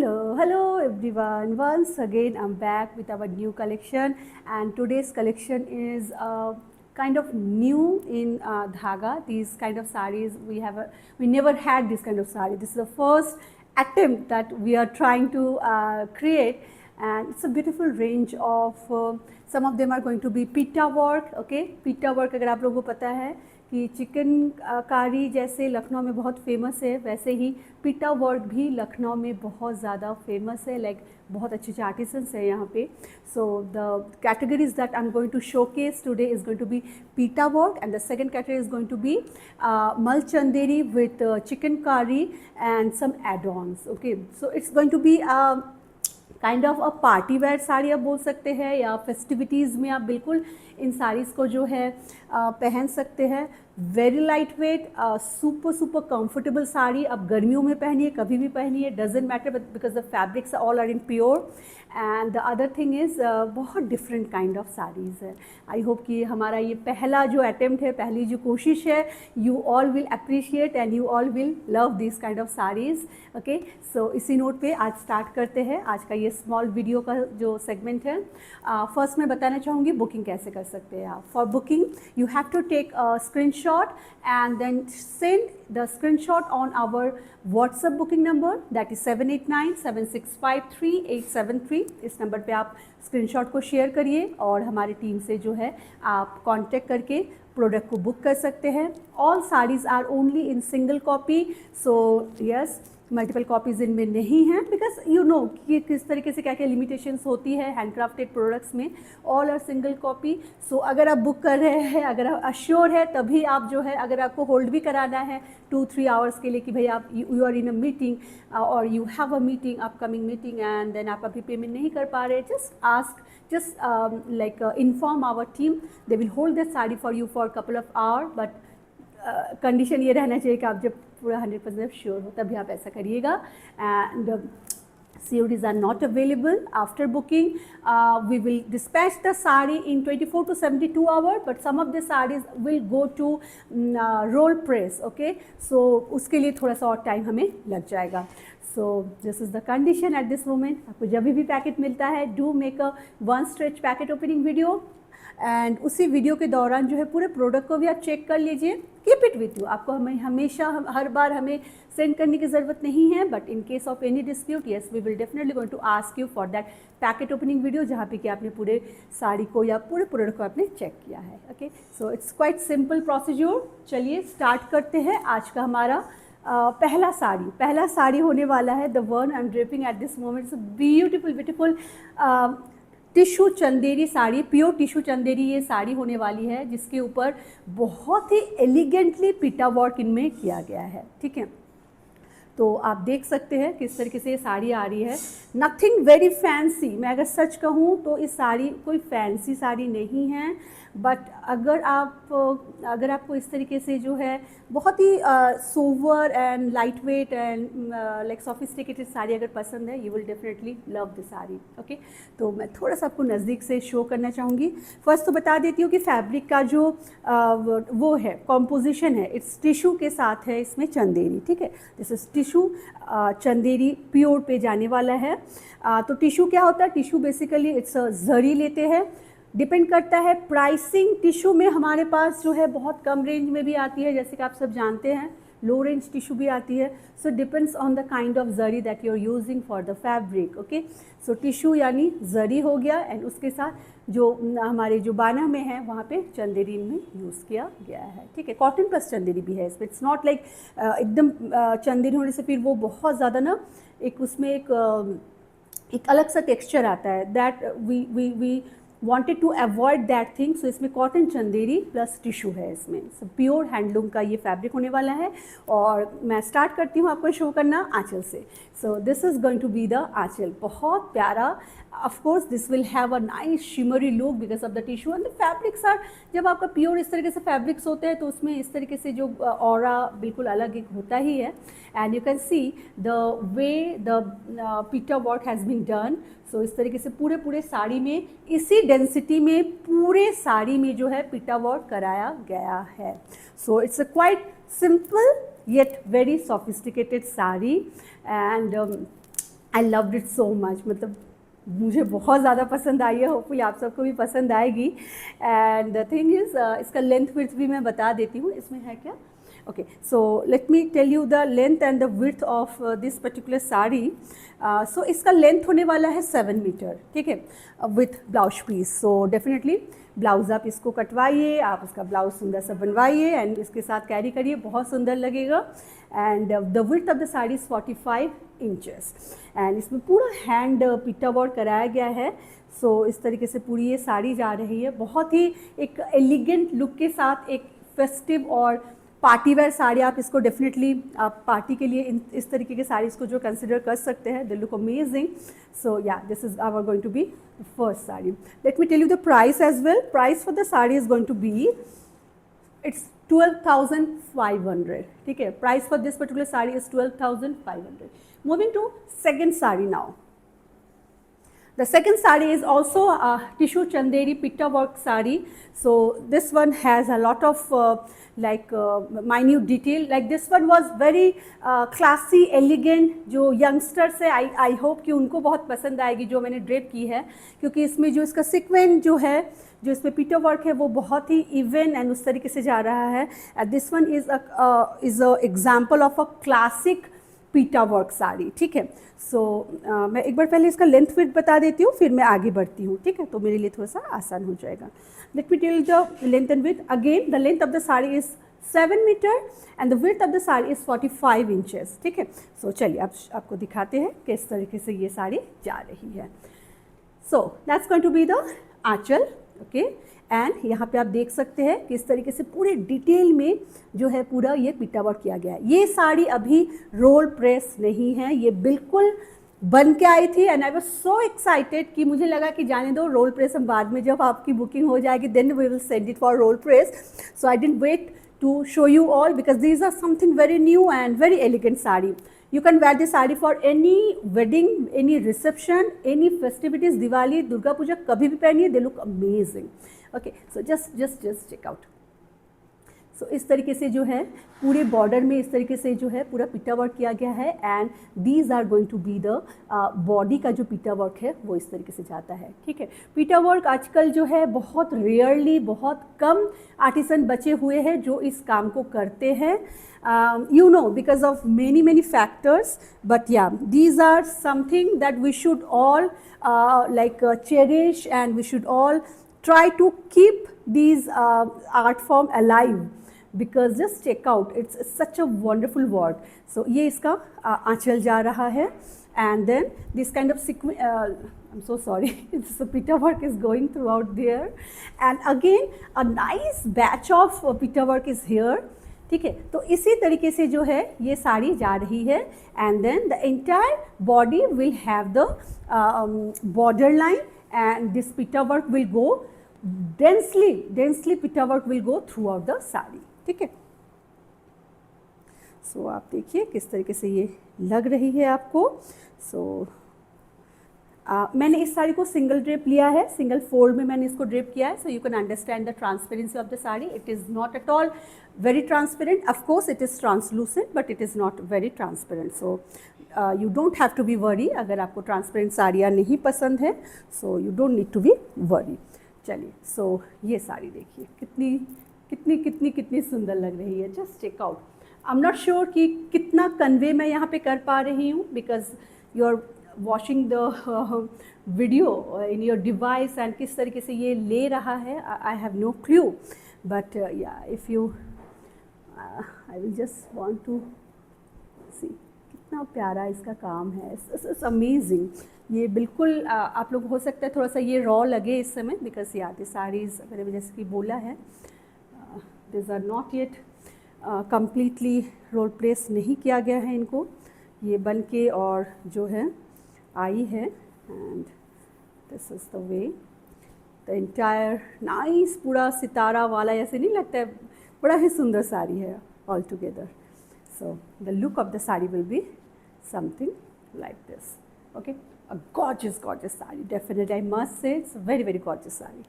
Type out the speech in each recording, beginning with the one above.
Hello everyone. Once again, I'm back with our new collection, and today's collection is kind of new in Dhaga. These kind of sarees we never had this kind of saree. This is the first attempt that we are trying to create, and it's a beautiful range of. Some of them are going to be pitta work. Okay, pitta work अगर आप लोगों को पता है कि chicken कारी जैसे लखनऊ में बहुत फेमस है, वैसे ही पिटा वर्क भी लखनऊ में बहुत ज़्यादा फेमस है. लाइक बहुत अच्छे अच्छे आर्टिसंस है यहाँ पे. So the categories that I am going to showcase today is going to be pitta work, and the second category is going to be mul Chanderi with chikankari and some add-ons. Okay, so it's going to be kind of a party where sari आप बोल सकते हैं, या festivities में आप बिल्कुल इन साड़ीज़ को जो है पहन सकते हैं. Very light weight, super comfortable sari. आप गर्मियों में पहनिए, कभी भी पहनिए, doesn't matter, but because the fabrics all are in pure. And the other thing is बहुत डिफरेंट काइंड ऑफ साड़ीज़ है. आई होप कि हमारा ये पहला जो अटेम्प्ट है, पहली जो कोशिश है, you all will appreciate and you all will love this kind of saris. Okay, so इसी नोट पे आज स्टार्ट करते हैं आज का ये स्मॉल वीडियो का जो सेगमेंट है. फर्स्ट मैं बताना चाहूँगी बुकिंग कैसे कर सकते हैं आप. For booking you have to take a screenshot and then send the screenshot on our WhatsApp booking number, that is 7897653873. इस नंबर पे आप स्क्रीनशॉट को शेयर करिए और हमारी टीम से जो है आप कांटेक्ट करके प्रोडक्ट को बुक कर सकते हैं. All saris are only in single copy, so yes, multiple copies इनमें नहीं हैं, बिकॉज यू नो कि किस तरीके से क्या क्या लिमिटेशंस होती है हैंडक्राफ्टेड प्रोडक्ट्स में. All are single copy. So अगर आप बुक कर रहे हैं, अगर आप अश्योर है, तभी आप जो है, अगर आपको होल्ड भी कराना है 2-3 आवर्स के लिए कि भाई आप you are in a meeting और you have a meeting, upcoming meeting, and then आप अभी पेमेंट नहीं कर पा रहे, just inform our team. They will hold that sari for you for a couple of hours, but condition ये रहना चाहिए कि आप जब पूरा 100% श्योर हो तभी आप ऐसा करिएगा. And CODs are not available after booking. We will dispatch the sari in 24 to 72 hours, but some of the sarees will go to roll press. Okay, so उसके लिए थोड़ा सा और टाइम हमें लग जाएगा. So this is the condition at this moment. आपको जब भी पैकेट मिलता है, do make a one stretch packet opening video. And उसी वीडियो के दौरान जो है पूरे प्रोडक्ट को भी आप चेक कर लीजिए. Keep it with you. आपको हमें हमेशा हर बार हमें सेंड करने की ज़रूरत नहीं है, but in case of any dispute, yes, we will definitely going to ask you for that packet opening video, जहाँ पे कि आपने पूरे साड़ी को या पूरे प्रोडक्ट को आपने चेक किया है. Okay, so it's quite simple procedure. चलिए स्टार्ट करते हैं. आज का हमारा पहला साड़ी होने वाला है. The one I am draping at this moment is beautiful tissue Chanderi sari, pure tissue Chanderi ये साड़ी होने वाली है, जिसके ऊपर बहुत ही एलिगेंटली पिटा वर्क इनमें किया गया है. ठीक है, तो आप देख सकते हैं किस तरीके से ये साड़ी आ रही है. Nothing very fancy. मैं अगर सच कहूँ तो इस साड़ी कोई फैंसी साड़ी नहीं है, बट अगर आपको इस तरीके से जो है बहुत ही sober and lightweight and like sophisticated sari अगर पसंद है, you will definitely love this sari. Okay, तो मैं थोड़ा सा आपको नज़दीक से शो करना चाहूँगी. फर्स्ट तो बता देती हूँ कि फैब्रिक का जो वो है कॉम्पोजिशन है, इट्स टिशू के साथ है इसमें चंदेरी. ठीक है, this is tissue Chanderi pure पे जाने वाला है. तो टिशू क्या होता है? टिशू बेसिकली इट्स जरी लेते हैं. डिपेंड करता है प्राइसिंग. टिशू में हमारे पास जो है बहुत कम रेंज में भी आती है, जैसे कि आप सब जानते हैं, लो रेंज टिशू भी आती है. So depends on the kind of zari that you are using for the fabric. Okay, so tissue यानी जरी हो गया, एंड उसके साथ जो हमारे जो बाना में है वहाँ पे चंदेरी में यूज़ किया गया है. ठीक है, कॉटन प्लस चंदेरी भी है इसमें. इट्स नॉट लाइक एकदम चंदेरी होने से फिर वो बहुत ज़्यादा ना एक उसमें एक अलग सा टेक्स्चर आता है. That we wanted to avoid that thing. so इसमें कॉटन चंदेरी प्लस टिशू है इसमें. so प्योर हैंडलूम का ये फैब्रिक होने वाला है. और मैं स्टार्ट करती हूँ आपको शो करना आंचल से. So this is going to be the anchal. बहुत प्यारा. Of course this will have a nice shimmery look because of the tissue and the fabrics are. जब आपका प्योर इस तरीके से फैब्रिक्स होते हैं तो उसमें इस तरीके से जो ऑरा बिल्कुल अलग एक होता ही है. And you can see the way the पिटा वर्क हैज़ बीन डन. सो इस तरीके से पूरे साड़ी में इसी डेंसिटी में पूरे साड़ी में जो है पिटा वर्क कराया गया है. So it's a quite simple yet very sophisticated sari. And I loved it so much, मतलब मुझे बहुत ज़्यादा पसंद आई है, होपफुली आप सबको भी पसंद आएगी। एंड द थिंग इज़ इसका लेंथ विड्थ भी मैं बता देती हूँ, इसमें है क्या। Okay, so let me tell you the length and the width of this particular sari. So इसका लेंथ होने वाला है 7 मीटर, ठीक है, with blouse piece. So definitely blouse आप इसको कटवाइए, आप इसका ब्लाउज सुंदर सा बनवाइए एंड इसके साथ कैरी करिए, बहुत सुंदर लगेगा। And the width of the sari is 45 inches and इसमें पूरा हैंड पिटा वर्क कराया गया है। सो इस तरीके से पूरी ये साड़ी जा रही है, बहुत ही एक एलिगेंट लुक के साथ, एक फेस्टिव और पार्टी वेयर साड़ी। आप इसको डेफिनेटली आप पार्टी के लिए इस तरीके के साड़ीज़ को जो कंसिडर कर सकते हैं, दे लुक अमेजिंग। सो या this is our going to be the first sari. Let me tell you the price as well. Price for the sari is going to be, it's 12,500, ठीक है। Price for this particular sari is 12,500। Moving to second sari now. The second sari is also a tissue chanderi pitta work sari. So this one has a lot of minute detail. Like this one was very classy, elegant. जो youngsters है, I hope कि उनको बहुत पसंद आएगी जो मैंने drape की है, क्योंकि इसमें जो इसका सीक्वेंस जो है, जो इसमें पिटा वर्क है, वो बहुत ही इवन एंड उस तरीके से जा रहा है। This one is a example of a classic पीटा वर्क साड़ी, ठीक है। सो मैं एक बार पहले इसका लेंथ विड्थ बता देती हूँ, फिर मैं आगे बढ़ती हूँ, ठीक है, तो मेरे लिए थोड़ा सा आसान हो जाएगा। Let me tell the length and width again. The length of the sari is 7 metre and the width of the sari is 45 inches, ठीक है। सो चलिए आपको दिखाते हैं किस तरीके से ये साड़ी जा रही है। So that's going to be the anchal, okay. And यहाँ पे आप देख सकते हैं कि इस तरीके से पूरे डिटेल में जो है पूरा ये पिटा वर्क किया गया है। ये साड़ी अभी रोल प्रेस नहीं है, ये बिल्कुल बन के आई थी and I was so excited कि मुझे लगा कि जाने दो, रोल प्रेस हम बाद में, जब आपकी बुकिंग हो जाएगी then we will send it for roll press. So I didn't wait to show you all because these are something very new and very elegant sari. You can wear this sari for any wedding, any reception, any festivities, Diwali, Durga Puja, कभी भी पहनिए, they look amazing. Okay, so just check out. सो इस तरीके से जो है पूरे border में इस तरीके से जो है पूरा पिटा वर्क किया गया है and these are going to be the body का जो पिटा वर्क है वो इस तरीके से जाता है, ठीक है। पिटा वर्क आजकल जो है बहुत रेयरली, बहुत कम आर्टिसन बचे हुए हैं जो इस काम को करते हैं, you know, because of many factors, but yeah, these are something that we should all cherish and we should all try to keep these art form alive, because just check out, it's such a wonderful work. So ये इसका आंचल जा रहा है and then this kind of I'm so sorry, so pitta work is going throughout there and again a nice batch of pitta work is here, ठीक है। तो इसी तरीके से जो है ये साड़ी जा रही है and then the entire body will have the border line and this pitta work will go densely pitta work will go throughout the sari, ठीक है। सो आप देखिए किस तरीके से ये लग रही है आपको। सो मैंने इस साड़ी को सिंगल ड्रेप लिया है, सिंगल फोल्ड में मैंने इसको ड्रेप किया है, so you can understand the transparency of the sari. It is not at all very transparent, of course it is translucent but it is not very transparent, so you don't have to be worry अगर आपको transparent साड़ियाँ नहीं पसंद है, so you don't need to be worry। चलिए, so ये साड़ी देखिए कितनी कितनी कितनी कितनी सुंदर लग रही है, just check out. I am not sure कि कितना कन्वे मैं यहाँ पे कर पा रही हूँ because you are watching the video in your device and किस तरीके से ये ले रहा है, I have no clue, but yeah if you I will just want to see कितना प्यारा इसका काम है, इट्स अमेजिंग। ये बिल्कुल आप लोग हो सकता है थोड़ा सा ये रॉ लगे इस समय बिकॉज या द साड़ीज़ मैंने जैसे कि बोला है this are not yet completely roll press नहीं किया गया है इनको, ये बन के और जो है आई है and this is the way the entire nice पूरा सितारा वाला ऐसे नहीं लगता है, बड़ा ही सुंदर साड़ी है all together. So the look of the sari will be something like this, okay. A gorgeous sari, definitely I must say it's very gorgeous sari.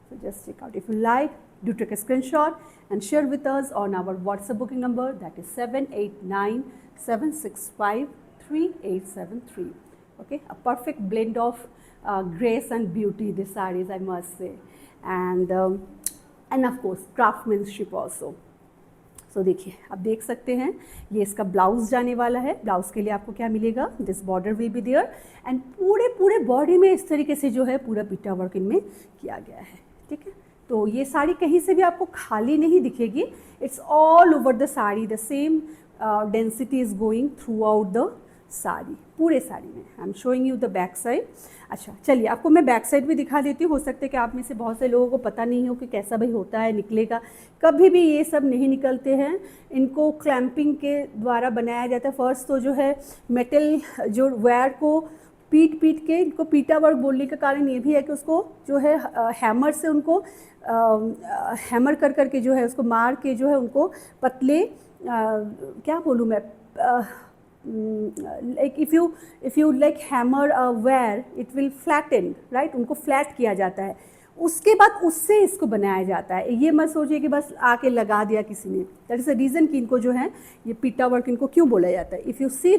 So just check out, if you like do take a screenshot and share with us on our WhatsApp booking number that is 7897653873। Okay, a perfect blend of grace and beauty, these sarees, I must say. And of course craftsmanship also. So देखिए, आप देख सकते हैं ये इसका blouse जाने वाला है. ब्लाउज के लिए आपको क्या मिलेगा, this border will be there, and पूरे बॉडी में इस तरीके से जो है पूरा पीटा वर्क इनमें किया गया है. ठीक है, तो ये साड़ी कहीं से भी आपको खाली नहीं दिखेगी. It's all over the sari, the same density is going throughout the sari, पूरे साड़ी में. I am showing you the back side. अच्छा चलिए, आपको मैं बैक साइड भी दिखा देती हूँ. हो सकता है कि आप में से बहुत से लोगों को पता नहीं हो कि कैसा भाई होता है, निकलेगा. कभी भी ये सब नहीं निकलते हैं. इनको क्लैंपिंग के द्वारा बनाया जाता है. फर्स्ट तो जो है मेटल जो वायर को पीट के, इनको पीटा वर्क बोलने का कारण ये भी है कि उसको जो है हैमर से उनको हैमर कर के जो है उसको मार के जो है उनको पतले क्या बोलूँ मैं, like if you like hammer a wire it will flatten, right? उनको फ्लैट किया जाता है. उसके बाद उससे इसको बनाया जाता है. ये मत सोचिए कि बस आके लगा दिया किसी ने. दैट इज़ द रीज़न कि इनको जो है ये पीटा वर्क इनको क्यों बोला जाता है. If you see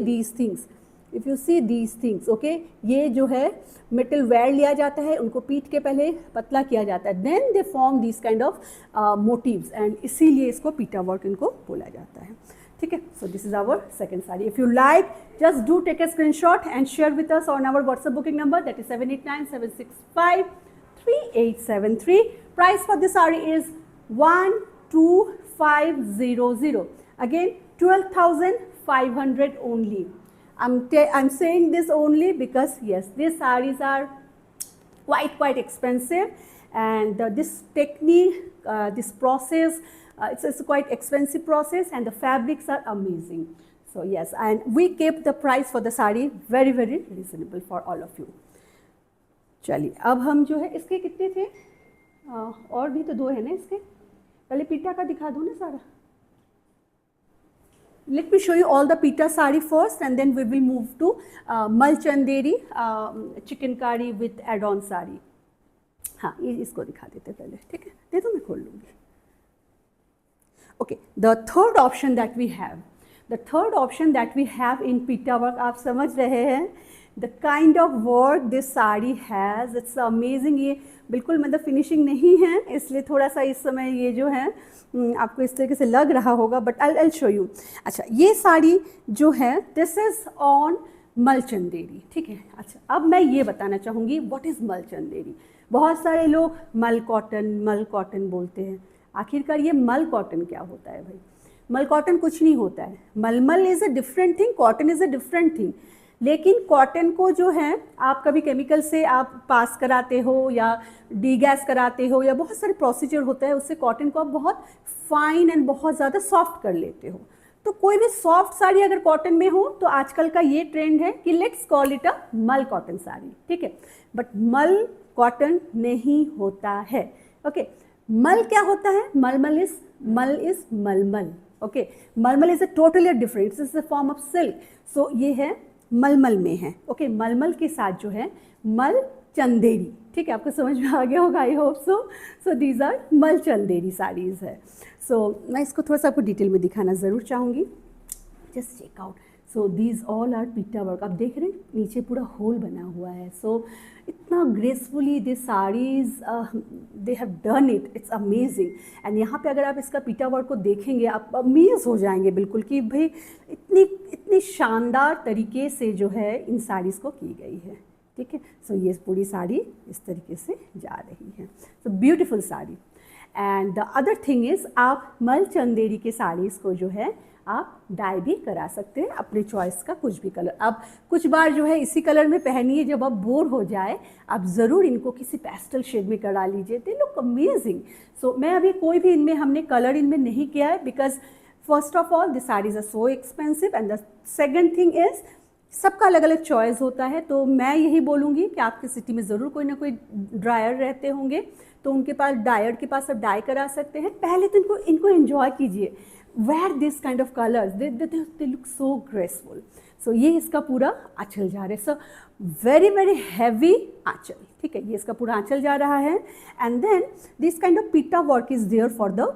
these things, okay, ये जो है मेटल वायर लिया जाता है, उनको पीट के पहले पतला किया जाता है, then they form this kind of motifs, and इसीलिए इसको पीटा वर्क इनको बोला जाता है. ठीक है, so this is our second sari. If you like, just do take a screenshot and share with us on our WhatsApp booking number, that is 7897653873. Price for this sari is 12500. Again 12,500 only. I'm saying this only because yes, these sarees are quite expensive, and this technique, this process, it's a quite expensive process, and the fabrics are amazing. So yes, and we kept the price for the saree very reasonable for all of you. चलिए, अब हम जो है इसके कितने थे, और भी तो 2 है ना इसके. पहले पीटा का दिखा दूँ ना सारा. Let me show you all the pita sari first, and then we will move to mal chanderi chikankari with add-on sari. हाँ, ये इसको दिखा देते पहले. ठीक है, दे दो, मैं खोल लूँगी. Okay, the third option that we have in pita work, आप समझ रहे हैं, the kind of work this sari has, it's amazing. ये बिल्कुल मतलब फिनिशिंग नहीं है, इसलिए थोड़ा सा इस समय ये जो है आपको इस तरीके से लग रहा होगा, बट I'll show you. अच्छा, ये साड़ी जो है दिस इज़ ऑन मल चंदेरी. ठीक है. अच्छा, अब मैं ये बताना चाहूँगी व्हाट इज़ मल चंदेरी. बहुत सारे लोग मल कॉटन बोलते हैं. आखिरकार ये मल कॉटन क्या होता है भाई? मल कॉटन कुछ नहीं होता है. मलमल is a different thing, cotton is a different thing. लेकिन कॉटन को जो है आप कभी केमिकल से आप पास कराते हो या डीगैस कराते हो, या बहुत सारे प्रोसीजर होता है, उससे कॉटन को आप बहुत फाइन एंड बहुत ज़्यादा सॉफ्ट कर लेते हो. तो कोई भी सॉफ्ट साड़ी अगर कॉटन में हो तो आजकल का ये ट्रेंड है कि लेट्स कॉल इट अ मल कॉटन साड़ी. ठीक है, बट मल कॉटन नहीं होता है. ओके, मल क्या होता है? मल is mulmul. Okay, mulmul is a totally different, is a form of silk. So ये है मलमल में है. ओके, मलमल के साथ जो है मल चंदेरी. ठीक है, आपको समझ में आ गया होगा, I hope so. So these are mul Chanderi saris है. सो मैं इसको थोड़ा सा आपको डिटेल में दिखाना ज़रूर चाहूँगी. Just check out. So these all are pitta work. आप देख रहे हैं नीचे पूरा होल बना हुआ है. सो इतना gracefully this saris they have done it. It's amazing. And यहाँ पे अगर आप इसका पीटा वर्क को देखेंगे आप अमेज हो जाएंगे बिल्कुल कि भाई इतनी शानदार तरीके से जो है इन साड़ीज़ को की गई है. ठीक है, सो ये पूरी साड़ी इस तरीके से जा रही है. सो beautiful sari. And the other thing is, आप मल चंदेरी के साड़ीज़ को जो है आप डाई भी करा सकते हैं अपने चॉइस का कुछ भी कलर. अब कुछ बार जो है इसी कलर में पहनिए, जब आप बोर हो जाए आप ज़रूर इनको किसी पेस्टल शेड में करा लीजिए. They look amazing. सो मैं अभी कोई भी इनमें हमने कलर इनमें नहीं किया है, because first of all this saris are so expensive, and the second thing is सबका अलग अलग चॉइस होता है. तो मैं यही बोलूँगी कि आपकी सिटी में ज़रूर कोई ना कोई ड्रायर रहते होंगे, तो उनके पास डायर के पास आप डाई करा सकते हैं. पहले तो इनको एंजॉय कीजिए. wear this kind of colors, they look so graceful. So ये इसका पूरा आंचल जा रहा है, so very very heavy आंचल, ठीक है, ये इसका पूरा आंचल जा रहा है. And then this kind of pitta work is there for the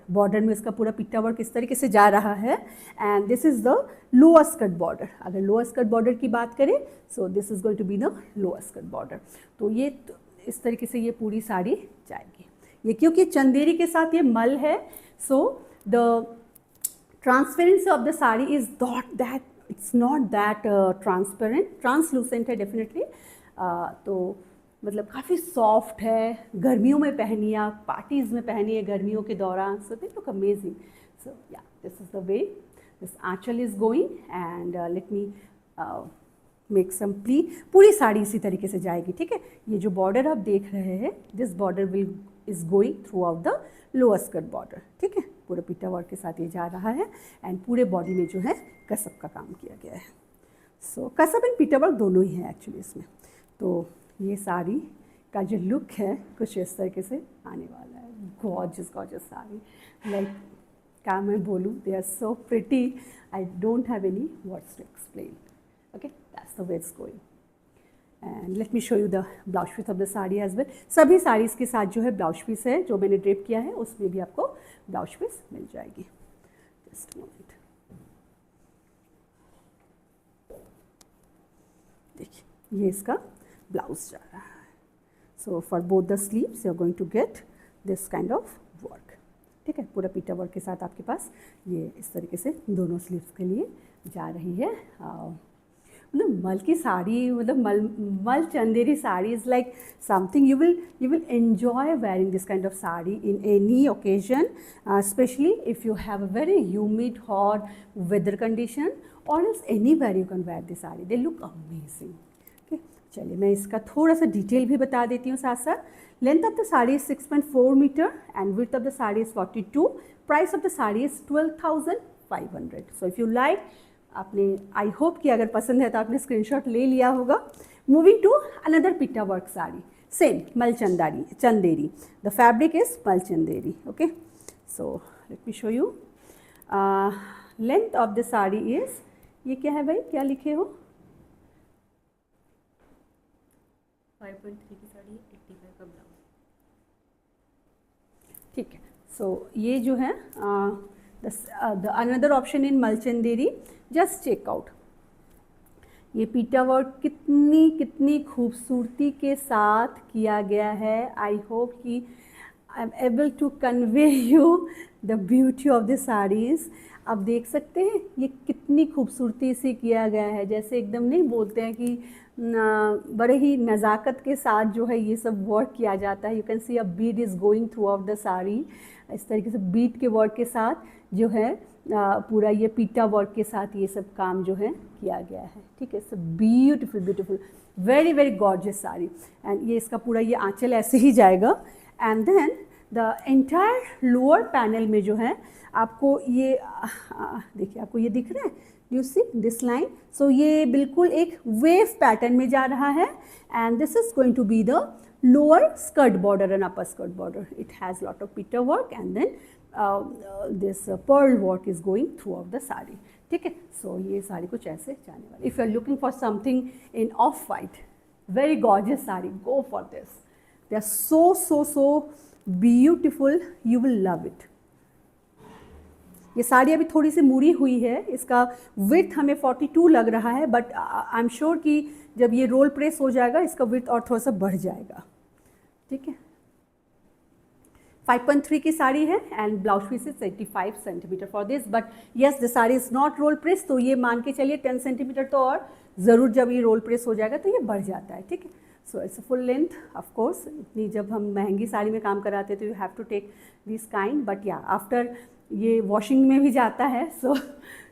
border में इसका पूरा पिट्टा वर्क इस तरीके से जा रहा है. And this is the lower skirt border. अगर लोअर स्कर्ट बॉर्डर की बात करें, so this is going to be the lower skirt border. तो ये इस तरीके से ये पूरी साड़ी जाएगी. ये क्योंकि चंदेरी के साथ ये मल है, so the transparency of the sari is not that, it's not that transparent, translucent है definitely. तो मतलब काफ़ी सॉफ्ट है, गर्मियों में पहनिए आप, पार्टीज़ में पहनिए गर्मियों के दौरान, so they look amazing. So yeah, this is the way this Aanchal is going. and let me make some plea. पूरी साड़ी इसी तरीके से जाएगी, ठीक है. ये जो बॉर्डर आप देख रहे हैं, this border is going throughout the lower skirt border, ठीक है. पूरे पिट्टा वर्क के साथ ये जा रहा है. एंड पूरे बॉडी में जो है कसब का काम किया गया है. सो कसब एंड पिट्टा वर्क दोनों ही है एक्चुअली इसमें. तो ये साड़ी का जो लुक है कुछ इस तरीके से आने वाला है. गॉर्जियस गॉर्जियस साड़ी, लाइक क्या मैं बोलूँ, they are so pretty, I don't have any words to explain. Okay, that's the way it's going. And let me show you the blouse piece of the sari as well. सभी साड़ीज़ के साथ जो है blouse piece है, जो मैंने drape किया है उसमें भी आपको ब्लाउज पीस मिल जाएगी. जस्ट मोमेंट, देखिए ये इसका ब्लाउज जा रहा है. So for both the sleeves you are going to get this kind of work, ठीक है. पूरा पीटा वर्क के साथ आपके पास ये इस तरीके से दोनों स्लीव्स के लिए जा रही है. मतलब मल की साड़ी, मतलब मल Chanderi sari is like something you will enjoy wearing this kind of sari in any occasion, especially if you have a very humid hot weather condition, or else anywhere you can wear this sari. They look amazing. Okay, चलिए मैं इसका थोड़ा सा detail भी बता देती हूँ साथ साथ. Length of the sari is 6.4 metre and width of the sari is 42. Price of the sari is 12,500. So if you like, आपने आई होप कि अगर पसंद है तो आपने स्क्रीनशॉट ले लिया होगा. Moving to another pitta work sari, same mul Chanderi. The fabric is mul Chanderi. Okay, so let me show you. Length of the sari is, ये क्या है भाई, क्या लिखे हो? 5.3 की साड़ी, 85 का ब्लाउज, ठीक है. सो ये जो है द अनदर ऑप्शन इन मल चंदेरी. जस्ट चेक आउट, ये पीटा वर्क कितनी खूबसूरती के साथ किया गया है. आई होप कि I am able to convey you the beauty of the saris. आप देख सकते हैं ये कितनी खूबसूरती से किया गया है. जैसे एकदम नहीं बोलते हैं कि बड़े ही नज़ाकत के साथ जो है ये सब वर्क किया जाता है. You can see a Beed is going throughout the sari. इस तरीके से बीट के वर्क के साथ जो है पूरा ये पीटा वर्क के साथ ये सब काम जो है किया गया है, ठीक है. सब beautiful beautiful, very very gorgeous sari. And ये इसका पूरा ये आंचल ऐसे ही जाएगा. And then the entire lower panel में जो है आपको ये देखिए, आपको ये दिख रहा है, you see this line. So ये बिल्कुल एक वेव पैटर्न में जा रहा है. And this is going to be the lower skirt border and upper skirt border. It has lot of pitta work and then this pearl work is going throughout the sari. ठीक है. So ये साड़ी कुछ ऐसे जाने वाली. If you are looking for something in off white, very gorgeous sari, go for this. They are so beautiful. You will love it. ये साड़ी अभी थोड़ी सी मुड़ी हुई है. इसका विड्थ हमें 42 लग रहा है, बट आई एम श्योर कि जब ये रोल प्रेस हो जाएगा इसका विड्थ और थोड़ा सा बढ़ जाएगा, ठीक है. 5.3 की साड़ी है and blouse piece is 85 centimetre for this. But yes, the sari is not roll press, तो ये मान के चलिए 10 सेंटीमीटर तो और ज़रूर जब ये रोल प्रेस हो जाएगा तो ये बढ़ जाता है, ठीक है. So it's full length. Of course इतनी जब हम महंगी साड़ी में काम कराते हैं तो you have to take this kind. But या आफ्टर ये वॉशिंग में भी जाता है. सो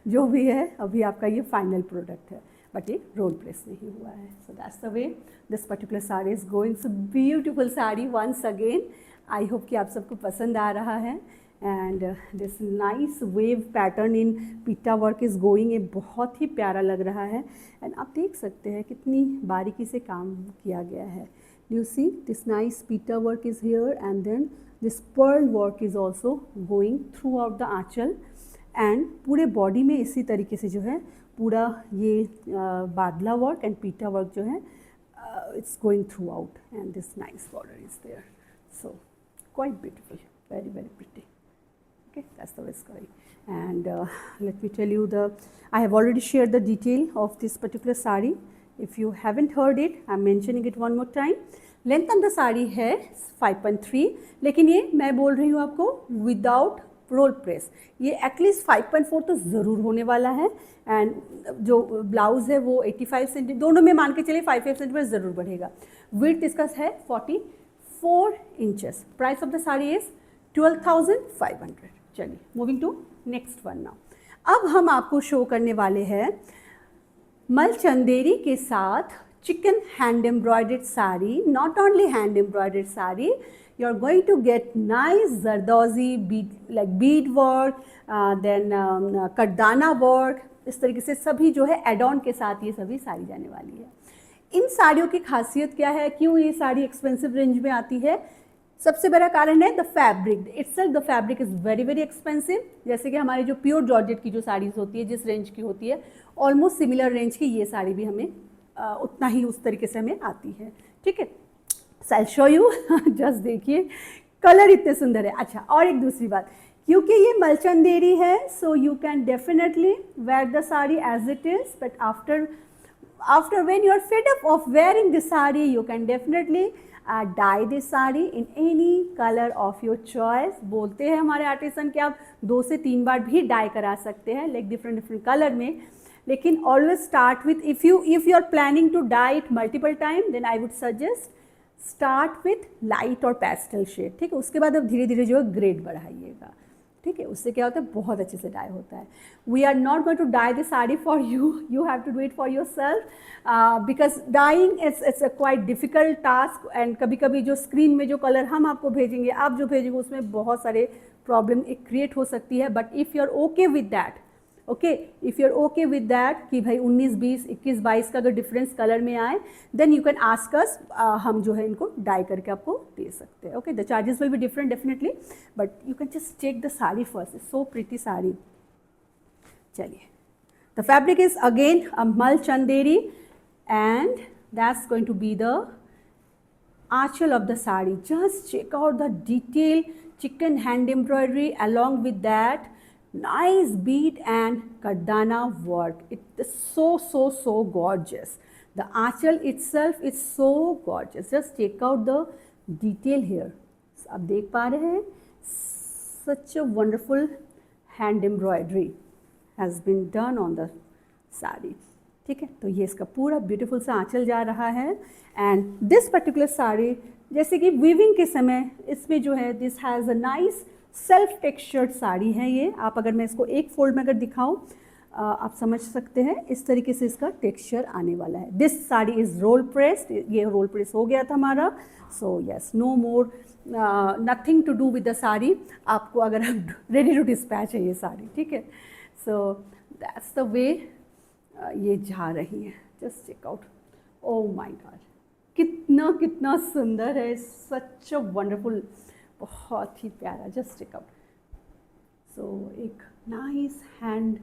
जो भी है अभी आपका ये फाइनल प्रोडक्ट है, बट ये रोल प्रेस नहीं हुआ है. So that's the way this particular sari is going. So beautiful sari once again. I hope कि आप सबको पसंद आ रहा है. And this nice wave pattern in pitta work is going. ये बहुत ही प्यारा लग रहा है. एंड आप देख सकते हैं कितनी बारीकी से काम किया गया है. You see this nice pitta work is here and then this pearl work is also going throughout the anchal and पूरे बॉडी में इसी तरीके से जो है पूरा ये बादला वर्क एंड पीटा वर्क जो है it's going throughout, and this nice border is there, so quite beautiful, very very pretty. Okay, that's the waist going. And let me tell you, I have already shared the detail of this particular sari. If you haven't heard it, I'm mentioning it one more time. Length of the sari है 5.3, लेकिन ये मैं बोल रही हूँ आपको without role press. ये at least 5.4 तो ज़रूर होने वाला है. एंड जो ब्लाउज़ है वो 85 सेंटीमीटर, दोनों में मान के चलिए 5 सेंटीमीटर ज़रूर बढ़ेगा. विड्थ इसका है 44 inches. Price of the sari is 12,500. चलिए moving to next one now. अब हम आपको शो करने वाले हैं मल चंदेरी के साथ chicken hand embroidered sari. Not only hand embroidered sari, you are going to get nice zardozi bead, like bead work, then कटदाना work. इस तरीके से सभी जो है एड ऑन के साथ ये सभी साड़ी जाने वाली है. इन साड़ियों की खासियत क्या है, क्यों ये साड़ी एक्सपेंसिव रेंज में आती है? सबसे बड़ा कारण है the fabric itself. The fabric is very very expensive. जैसे कि हमारी जो प्योर जॉर्जेट की जो साड़ीज़ होती है, जिस रेंज की होती है, ऑलमोस्ट सिमिलर रेंज की ये साड़ी भी हमें उतना ही उस तरीके से हमें आती है. ठीक है, I'll show you. जस्ट देखिए कलर इतने सुंदर है. अच्छा, और एक दूसरी बात, क्योंकि ये मलचंदेरी है, so you can definitely wear the sari as it is, but after when you are fed up of wearing this sari, you can definitely dye this sari in any colour of your choice. बोलते हैं हमारे आर्टिसन कि आप 2 से 3 बार भी die करा सकते हैं, लाइक डिफरेंट कलर में. लेकिन always start with, if you are planning to dye it multiple time, then I would suggest start with light और पेस्टल शेड. ठीक है, उसके बाद अब धीरे धीरे जो है ग्रेड बढ़ाइएगा. ठीक है, उससे क्या होता है, बहुत अच्छे से डाई होता है. We are not going to dye this sari for you, you have to do it for your self, because dyeing it's a quite difficult task. And कभी कभी जो स्क्रीन में जो कलर हम आपको भेजेंगे, आप जो भेजेंगे, उसमें बहुत सारे प्रॉब्लम क्रिएट हो सकती है. But if you are okay with that, okay, if you are okay with that कि भाई 19, 20, 21, 22 का अगर डिफरेंस कलर में आए, then you can ask us. हम जो है इनको डाई करके आपको दे सकते हैं. Okay, the charges will be different definitely, but you can just check the sari first. Is so pretty sari. चलिए, the fabric is again a mul Chanderi and that's going to be the aanchal of the sari. Just check out the detail chikan hand embroidery along with that nice bead and kardana work. It is so gorgeous. The aanchal itself is so gorgeous. Just check out the detail here. आप देख पा रहे हैं, such a wonderful hand embroidery has been done on the sari. ठीक है, तो ये इसका पूरा ब्यूटीफुल सा आंचल जा रहा है. एंड दिस पर्टिकुलर साड़ी, जैसे कि वीविंग के समय इसमें जो है, this has a nice self textured sari है ये. आप अगर मैं इसको एक फोल्ड में अगर दिखाऊं, आप समझ सकते हैं इस तरीके से इसका टेक्सचर आने वाला है. This sari is roll pressed. ये रोल प्रेस हो गया था हमारा. So yes, no more, nothing to do with the sari. आपको अगर रेडी टू डिस्पैच है ये साड़ी. ठीक है, सो दैट्स द वे ये जा रही है. Just check out. Oh my God, कितना सुंदर है. सच अ वंडरफुल, बहुत ही प्यारा. Just check out. सो एक nice hand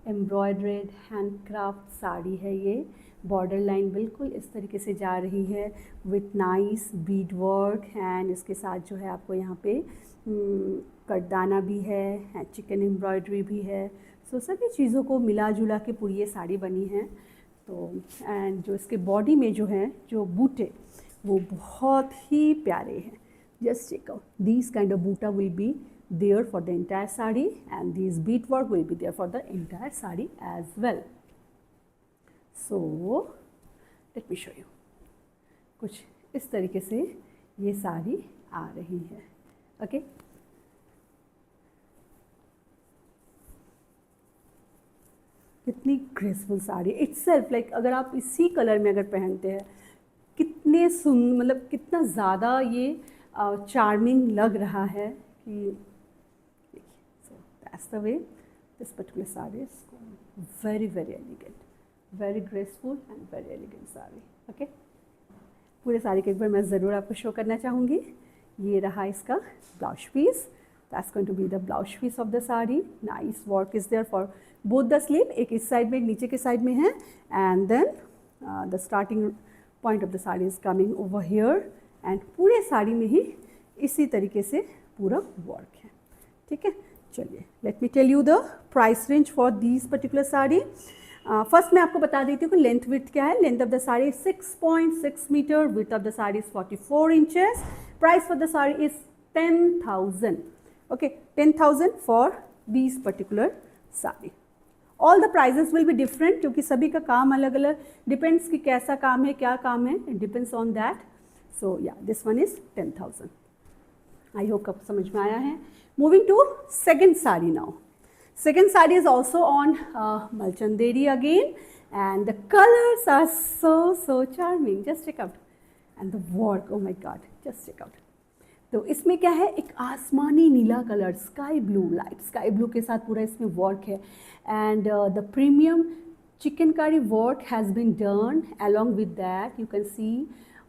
embroidered hand craft sari है ये. बॉर्डर लाइन बिल्कुल इस तरीके से जा रही है with nice Beed work. And इसके साथ जो है आपको यहाँ पे कटदाना भी है, चिकन एम्ब्रॉयड्री भी है. सो सभी चीज़ों को मिला जुला के पूरी ये साड़ी बनी है. तो एंड जो इसके बॉडी में जो है जो बूटे, वो बहुत ही प्यारे हैं. Just check out, these kind of buta will be there for the entire sari, and these bead work will be there for the entire sari as well. So let me show you. कुछ इस तरीके से ये साड़ी आ रही है. Okay, कितनी graceful sari itself. Like अगर आप इसी कलर में अगर पहनते हैं, कितने मतलब कितना ज़्यादा ये चार्मिंग लग रहा है कि. सो that's the way this particular sari is very elegant, very graceful and very elegant sari. Okay, पूरे साड़ी को एक बार मैं ज़रूर आपको शो करना चाहूँगी. ये रहा इसका blouse piece, that's going to be the blouse piece of the sari. Nice work is there for both the sleeve, एक इस साइड में एक नीचे के साइड में है. And then the starting point of the sari is coming over here and पूरे साड़ी में ही इसी तरीके से पूरा वर्क है. ठीक है, चलिए let me tell you the price range for these particular sari. First मैं आपको बता देती हूँ कि लेंथ विड्थ क्या है. लेंथ ऑफ द साड़ी 6.6 मीटर, width of the sari is 44 inches. Price for the sari is 10,000. Okay, 10,000 for these particular sari. All the prices will be different क्योंकि सभी का काम अलग अलग डिपेंड्स कि कैसा काम है, क्या काम है, it depends on that. So या this one is 10,000. I hope आपको समझ में आया है. Moving to second sari now. Second saree is also on Malchanderi again, and the colors are so charming. Just check out, and the work, oh my God, just check out. तो इसमें क्या है, एक आसमानी नीला colour, sky blue, light sky blue के साथ पूरा इसमें वर्क है. And the premium chikankari work has been done. along with that you can see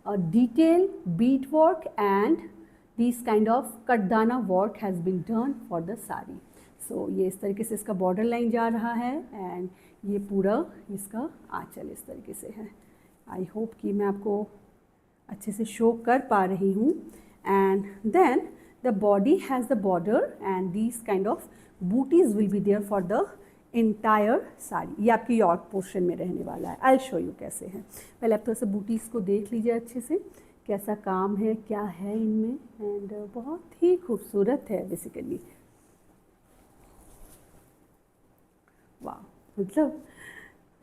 a detailed bead work and this kind of kardana work has been done for the saree. सो ये इस तरीके से इसका बॉर्डर लाइन जा रहा है and ये पूरा इसका आंचल इस तरीके से है. आई होप कि मैं आपको अच्छे से शो कर पा रही हूँ. And then the body has the border and these kind of bootis will be there for the entire sari. ये आपकी यॉर्क पोर्शन में रहने वाला है. आई विल शो यू कैसे है. पहले आप थोड़ा सा बूटीज़ को देख लीजिए अच्छे से, कैसा काम है, क्या है इनमें. एंड बहुत ही खूबसूरत है बेसिकली. वाह, मतलब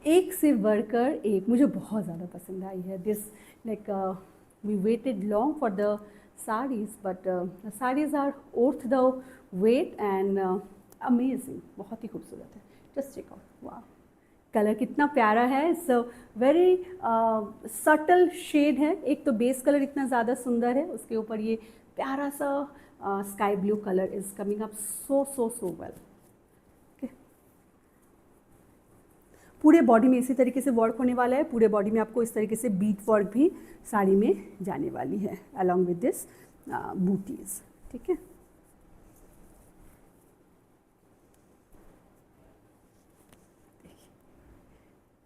एक से बढ़कर एक, मुझे बहुत ज़्यादा पसंद आई है. This like we waited long for the saris but the saris are worth the wait and amazing. बहुत ही खूबसूरत है. Just check out. वाह, कलर कितना प्यारा है. It's a very subtle shade है. एक तो बेस कलर इतना ज़्यादा सुंदर है, उसके ऊपर ये प्यारा सा sky blue colour is coming up so well. पूरे बॉडी में इसी तरीके से वर्क होने वाला है. पूरे बॉडी में आपको इस तरीके से बीट वर्क भी साड़ी में जाने वाली है अलॉन्ग विद दिस बूटीज़. ठीक है,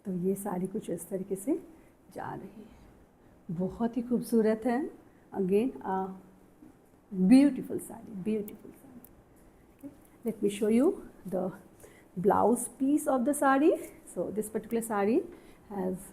तो ये साड़ी कुछ इस तरीके से जा रही है. बहुत ही खूबसूरत है. Again beautiful sari, beautiful sari. Let me show you the blouse piece of the saree. So this particular saree has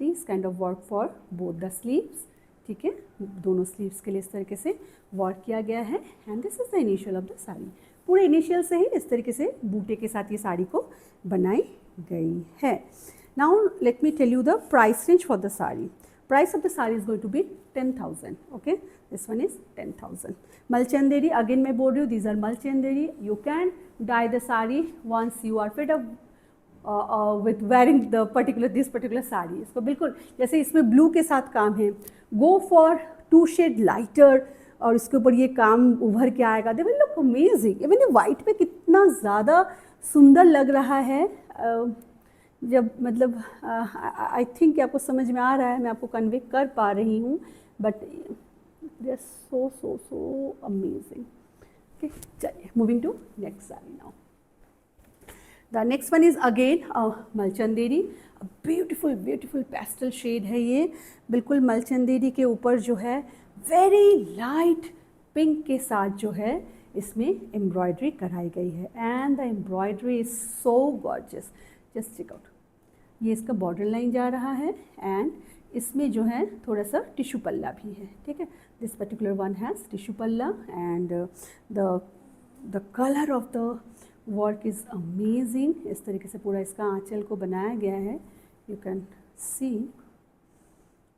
this kind of work for both the sleeves. ठीक है, दोनों स्लीव्स के लिए इस तरीके से वर्क किया गया है. And this is the initial of the sari. पूरे इनिशियल से ही इस तरीके से बूटे के साथ ये साड़ी को बनाई गई है. Now let me tell you the price range for the sari. Price of the saree is going to be 10,000. Okay, this one is 10,000. Malchanderi, again मैं बोल रही हूँ, these are Malchanderi. You can dye the saree once you are fed up with wearing the this particular saree. इसको बिल्कुल जैसे इसमें blue के साथ काम है, go for 2 shade lighter और इसके ऊपर ये काम उभर के आएगा. They will look amazing. Even ये वाइट पे कितना ज़्यादा सुंदर लग रहा है. जब मतलब आई थिंक आपको समझ में आ रहा है, मैं आपको कन्वे कर पा रही हूँ. But they are so amazing. Okay, चलिए moving to next sari now. The next one is again Malchanderi. Beautiful pastel shade है ये. बिल्कुल मलचंदेरी के ऊपर जो है वेरी लाइट पिंक के साथ जो है इसमें एम्ब्रॉयडरी कराई गई है. And the embroidery is so gorgeous. Just check out. ये इसका बॉर्डर लाइन जा रहा है एंड इसमें जो है थोड़ा सा टिश्यू पल्ला भी है. ठीक है, this particular one has tissue palla and the colour of the work is amazing. इस तरीके से पूरा इसका आंचल को बनाया गया है. यू कैन सी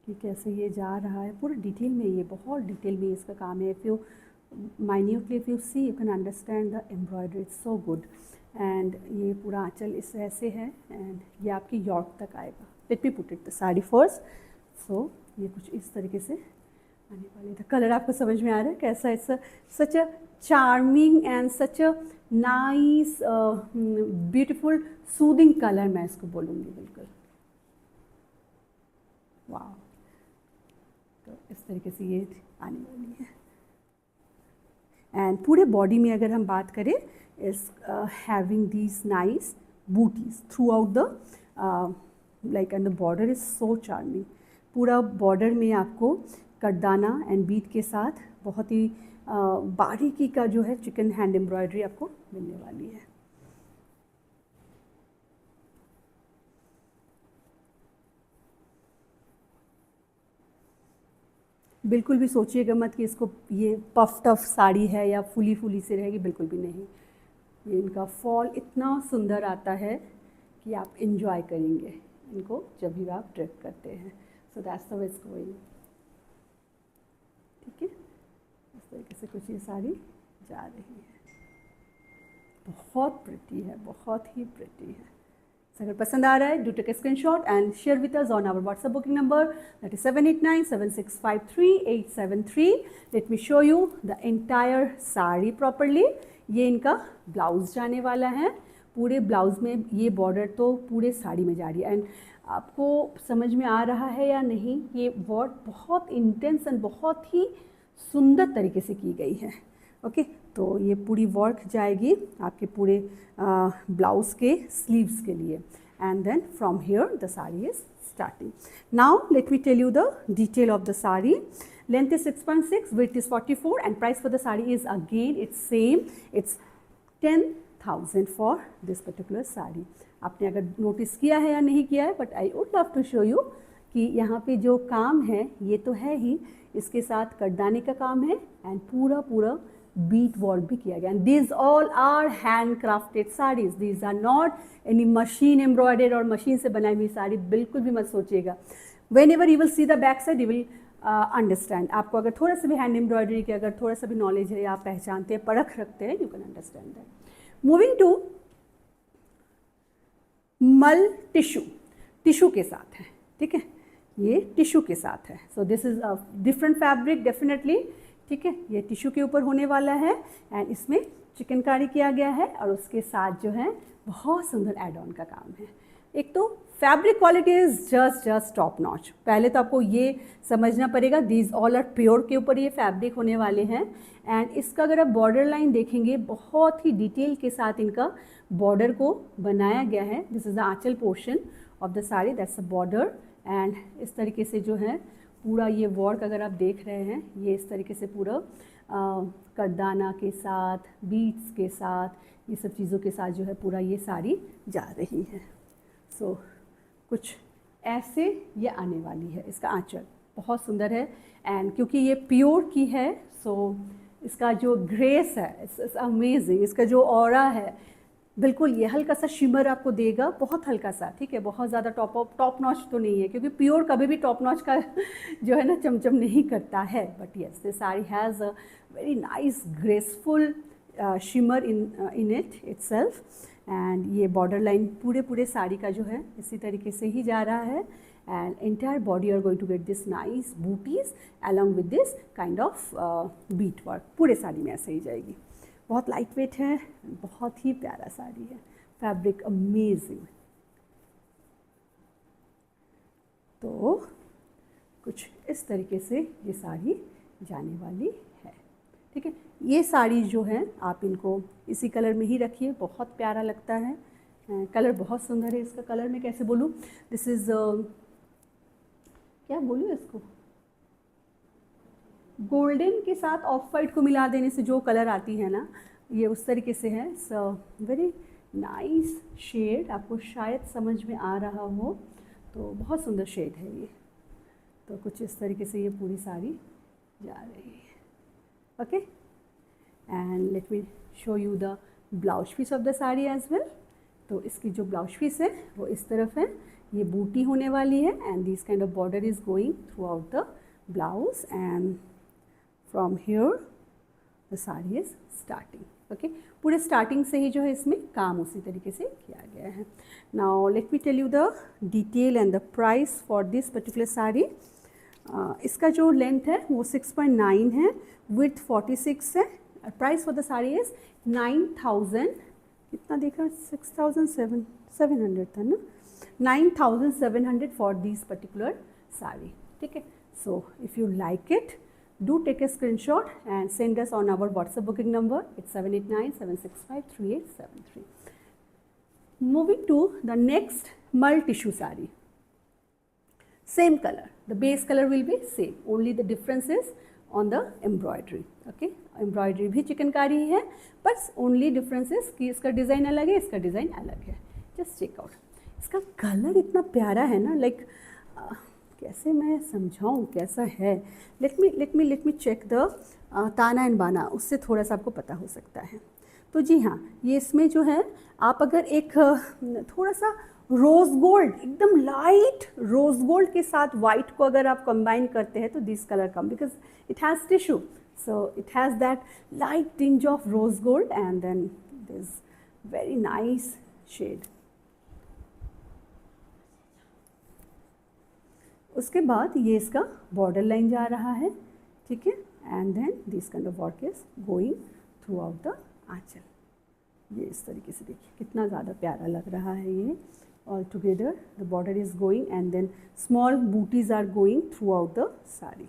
कि कैसे ये जा रहा है. पूरा डिटेल में, ये बहुत डिटेल में इसका काम है. If you minutely if you see you can understand the embroidery. It's so good. And ये पूरा आंचल इस ऐसे है एंड ये आपकी यॉर्क तक आएगा. Let me put it the sari first. So ये कुछ इस तरीके से आने वाले. द कलर आपको समझ में आ रहा है कैसा. It's such a charming and such a nice beautiful soothing colour, मैं इसको बोलूँगी. बिल्कुल वाह. तो इस तरीके से ये आने वाली है। एंड पूरे बॉडी में अगर हम बात करें is having these nice booties through out the like and the border is so charming. पूरा बॉर्डर में आपको कटदाना एंड बीट के साथ बहुत ही बारीकी का जो है चिकन हैंड एम्ब्रॉयडरी आपको मिलने वाली है। बिल्कुल भी सोचिएगा मत कि इसको ये पफ टफ साड़ी है या फुली फुली से रहेगी, बिल्कुल भी नहीं। ये इनका फॉल इतना सुंदर आता है कि आप इन्जॉय करेंगे इनको जब भी आप ड्रेप करते हैं। सो that's the way it's going. ठीक है, इस तरीके से कुछ ये साड़ी जा रही है। बहुत प्रिटी है, बहुत ही प्रिटी है। अगर पसंद आ रहा है do take a screenshot and share with us on our WhatsApp booking number that is 7897653873। Let me show you the entire sari properly. ये इनका ब्लाउज जाने वाला है। पूरे ब्लाउज में ये बॉर्डर तो पूरे साड़ी में जा रही है। एंड आपको समझ में आ रहा है या नहीं, ये वर्क बहुत इंटेंस एंड बहुत ही सुंदर तरीके से की गई है। ओके, तो ये पूरी वर्क जाएगी आपके पूरे ब्लाउज के स्लीव्स के लिए। And then from here the sari is starting. Now let me tell you the detail of the sari. Length is 6.6, width is 44 and price for the saree is again it's same, it's 10,000 for this particular saree। आपने अगर notice किया है या नहीं किया है, but I would love to show you कि यहाँ पे जो काम है ये तो है ही, इसके साथ कटदाने का काम है एंड पूरा पूरा बीट वर्क भी किया गया। And these all are hand crafted saris, these are not any machine embroidered और मशीन से बनाई हुई साड़ी, बिल्कुल भी मत सोचिएगा। Whenever you will see the back side you will understand. आपको अगर थोड़ा सा भी हैंड एम्ब्रॉयडरी के अगर थोड़ा सा भी नॉलेज है या आप पहचानते हैं, परख रखते हैं, you can understand that. Moving to मल टिश्यू, टिश्यू के साथ है। ठीक है, ये टिश्यू के साथ है। So this is a different fabric definitely. ठीक है, ये टिश्यू के ऊपर होने वाला है एंड इसमें चिकनकारी किया गया है और उसके साथ जो है बहुत सुंदर एड ऑन का काम है। एक तो fabric quality is just top notch. पहले तो आपको ये समझना पड़ेगा दीज ऑल आर प्योर के ऊपर ये फैब्रिक होने वाले हैं। एंड इसका अगर आप बॉर्डर लाइन देखेंगे, बहुत ही डिटेल के साथ इनका बॉर्डर को बनाया गया है। This is the aanchal portion of the sari, that's the border. And इस तरीके से जो है पूरा ये वर्क अगर आप देख रहे हैं, ये इस तरीके से पूरा कटदाना के साथ, बीट्स के साथ, ये सब चीज़ों के साथ जो है पूरा ये साड़ी जा रही है। सो कुछ ऐसे ये आने वाली है। इसका आंचल बहुत सुंदर है एंड क्योंकि ये प्योर की है सो इसका जो ग्रेस है इट्स अमेजिंग। इसका जो ऑरा है बिल्कुल ये हल्का सा शिमर आपको देगा, बहुत हल्का सा। ठीक है, बहुत ज़्यादा टॉप नॉच तो नहीं है क्योंकि प्योर कभी भी टॉप नॉच का जो है ना चमचम नहीं करता है। But yes, this sari has a very nice graceful shimmer in it itself. And ये बॉर्डर लाइन पूरे साड़ी का जो है इसी तरीके से ही जा रहा है। And entire body are going to get this nice bootis along with this kind of bead work. पूरे साड़ी में ऐसे ही जाएगी। बहुत लाइट वेट है, बहुत ही प्यारा साड़ी है, फैब्रिक अमेजिंग। तो कुछ इस तरीके से ये साड़ी जाने वाली है। ठीक है, ये साड़ी जो है आप इनको इसी कलर में ही रखिए, बहुत प्यारा लगता है। कलर बहुत सुंदर है। इसका कलर मैं कैसे बोलूँ, दिस इज़ क्या बोलूँ इसको, गोल्डन के साथ ऑफ वाइट को मिला देने से जो कलर आती है ना, ये उस तरीके से है। सो वेरी नाइस शेड, आपको शायद समझ में आ रहा हो तो बहुत सुंदर शेड है ये। तो कुछ इस तरीके से ये पूरी साड़ी जा रही है। Okay, and let me show you the blouse piece of the sari as well. तो इसकी जो ब्लाउज पीस है वो इस तरफ है, ये बूटी होने वाली है and this kind of border is going throughout the blouse and from here the sari is starting. Okay, पूरे स्टार्टिंग से ही जो है इसमें काम उसी तरीके से किया गया है। Now let me tell you the detail and the price for this particular sari. इसका जो लेंथ है वो 6.9 है, विड्थ 46 है। Price for the sari is 9,000, कितना देखा, 6,700 था ना, 9,700 फॉर दिस पर्टिकुलर साड़ी। ठीक है, So if you like it, do take a screenshot and send us on our WhatsApp booking number. It's 789-765-3873. Moving to the next mull tissue sari. Same color, the base color will be same, only the difference is on the embroidery. Okay, embroidery भी चिकनकारी है, बस only difference is कि इसका design अलग है, इसका design अलग है. Just check out. इसका कलर इतना प्यारा है ना, like कैसे मैं समझाऊँ कैसा है. Let me check the ताना एंड बाना, उससे थोड़ा सा आपको पता हो सकता है. तो जी हाँ, ये इसमें जो है आप अगर एक थोड़ा सा रोज़ गोल्ड, एकदम लाइट रोज़ गोल्ड के साथ वाइट को अगर आप कंबाइन करते हैं तो this colour come, because it has tissue, so it has that light tinge of rose gold and then this very nice shade. उसके बाद ये इसका बॉर्डर लाइन जा रहा है, ठीक है, and then this kind of work is going throughout the aanchal. ये इस तरीके से देखिए कितना ज़्यादा प्यारा लग रहा है. ये all together the border is going and then small butis are going throughout the sari.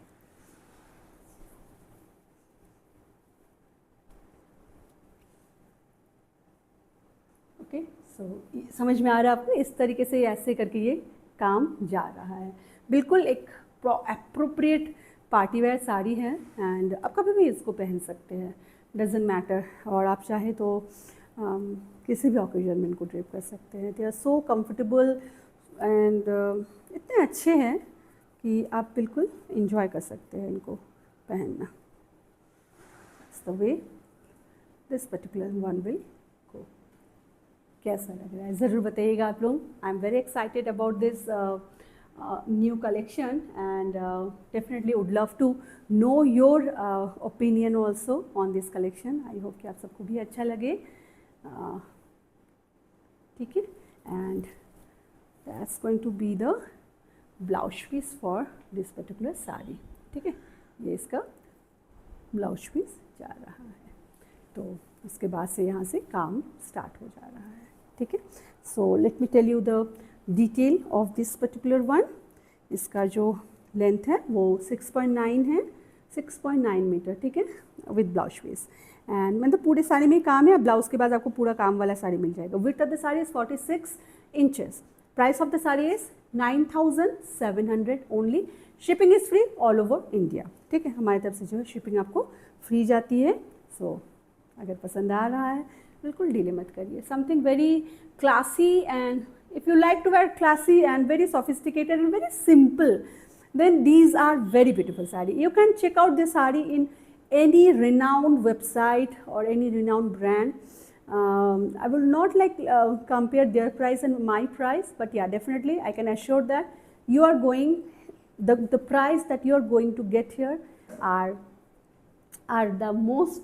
Okay, so समझ में आ रहा है आपको, इस तरीके से ऐसे करके ये काम जा रहा है. बिल्कुल एक एप्रोप्रिएट पार्टी वेयर साड़ी है एंड आप कभी भी इसको पहन सकते हैं, डजेंट मैटर. और आप चाहे तो किसी भी ओकेजन में इनको ड्रेप कर सकते हैं. They are so comfortable and इतने अच्छे हैं कि आप बिल्कुल इंजॉय कर सकते हैं इनको पहनना. It's the way this particular one will go. कैसा लग रहा है ज़रूर बताइएगा आप लोग. I am very excited about this new collection and definitely would love to know your opinion also on this collection. I hope कि आप सबको भी अच्छा लगे, ठीक है. and that's going to be the blouse piece for this particular sari, ठीक है. ये इसका ब्लाउज पीस जा रहा है. तो उसके बाद से यहाँ से काम स्टार्ट हो जा रहा है, ठीक है. So let me tell you the detail of this particular one. इसका जो लेंथ है वो 6.9 है, 6.9 मीटर, ठीक है, विद ब्लाउज पीस. एंड मतलब पूरे साड़ी में काम है, ब्लाउज के बाद आपको पूरा काम वाला साड़ी मिल जाएगा. Width of the sari is 46 inches. Price of the sari is 9,700 only. Shipping is free all over India, ठीक है. हमारी तरफ से जो है शिपिंग आपको फ्री जाती है. सो अगर पसंद आ रहा है बिल्कुल डिले मत करिए. Something very classy and if you like to wear classy and very sophisticated and very simple, then these are very beautiful sari. You can check out this sari in any renowned website or any renowned brand. I will not like compare their price and my price, but yeah, definitely I can assure that you are going, the price that you are going to get here are the most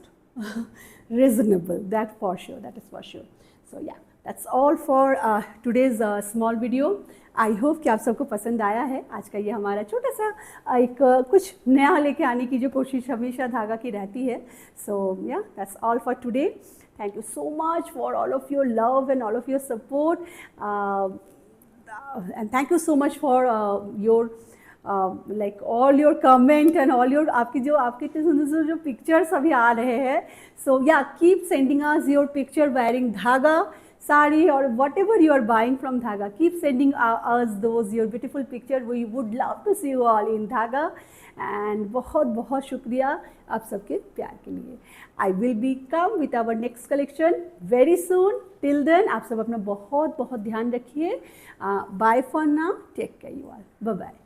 reasonable, that for sure, that is for sure. So yeah, that's all for today's small video. I hope कि आप सबको पसंद आया है. आज का ये हमारा छोटा सा एक कुछ नया लेके आने की जो कोशिश हमेशा धागा की रहती है. So yeah, that's all for today. Thank you so much for all of your love and all of your support. And thank you so much for your like all your comment and all your आपके इतने सुंदर जो pictures अभी आ रहे हैं. So yeah, keep sending us your picture wearing धागा, sari or whatever you are buying from Dhaga. Keep sending us those your beautiful picture. We would love to see you all in Dhaga. And बहुत बहुत शुक्रिया आप सबके प्यार के लिए. I will be come with our next collection very soon. Till then आप सब अपना बहुत बहुत ध्यान रखिए. Bye for now. Take care you all. Bye bye.